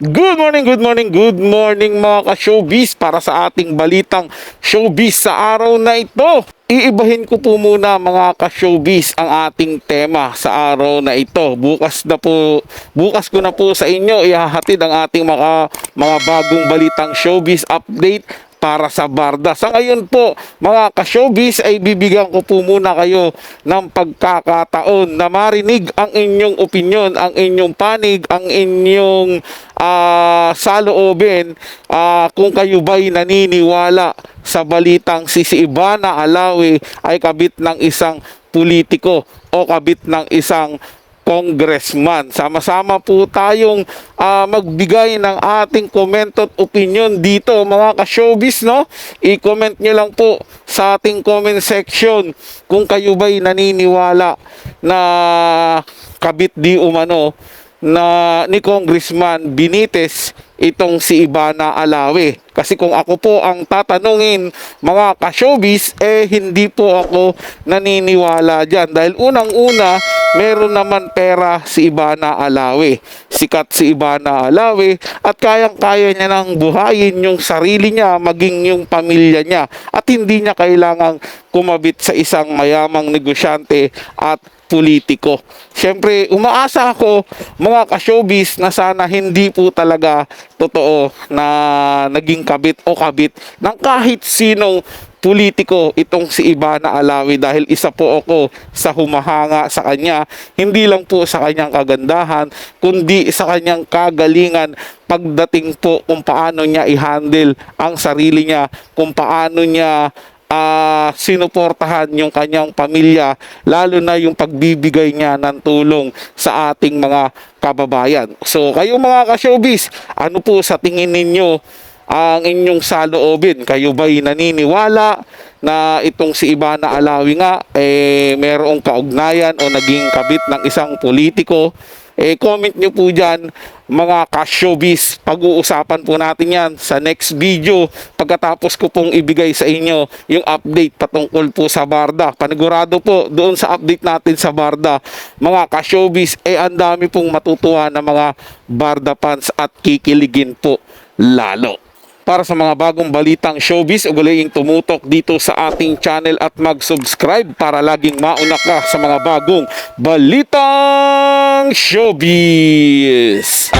Good morning mga ka-showbiz para sa ating balitang showbiz sa araw na ito. Iibahin ko po muna mga ka-showbiz ang ating tema sa araw na ito. Bukas ko na po sa inyo ihahatid ang ating mga bagong balitang showbiz update para sa Barda. Sa ngayon po, mga ka-showbiz, ay bibigyan ko po muna kayo ng pagkakataon na marinig ang inyong opinyon, ang inyong panig, ang inyong saloobin kung kayo ba'y naniniwala sa balitang si Ivana Alawi ay kabit ng isang politiko o kabit ng isang congressman. Sama-sama po tayong magbigay ng ating comment at opinion dito mga ka-showbiz, no? I-comment nyo lang po sa ating comment section kung kayo ba'y naniniwala na kabit di umano na ni Congressman Benitez itong si Ivana Alawi. Kasi kung ako po ang tatanungin mga ka-showbiz, hindi po ako naniniwala dyan. Dahil unang-una, meron naman pera si Ivana Alawi. Sikat si Ivana Alawi at kayang-kaya niya nang buhayin yung sarili niya, maging yung pamilya niya. At hindi niya kailangang kumabit sa isang mayamang negosyante at politiko. Siyempre, umaasa ako mga ka-showbiz na sana hindi po talaga totoo na naging kabit o kabit ng kahit sinong politiko itong si Ivana Alawi, dahil isa po ako sa humahanga sa kanya, hindi lang po sa kanyang kagandahan kundi sa kanyang kagalingan pagdating po kung paano niya i-handle ang sarili niya, kung paano niya sinuportahan yung kanyang pamilya, lalo na yung pagbibigay niya ng tulong sa ating mga kababayan. So kayo mga ka-showbiz, ano po sa tingin ninyo ang inyong saloobin? Kayo ba'y naniniwala na itong si Ivana Alawi nga mayroong kaugnayan o naging kabit ng isang politiko? Comment nyo po dyan mga ka-showbiz. Pag-uusapan po natin yan sa next video pagkatapos ko pong ibigay sa inyo yung update patungkol po sa Barda. Panigurado po doon sa update natin sa Barda mga ka-showbiz, ang dami pong matutuwa na mga Barda fans at kikiligin po lalo. Para sa mga bagong balitang showbiz, ugaliing tumutok dito sa ating channel at mag-subscribe para laging mauna ka sa mga bagong balitang showbiz.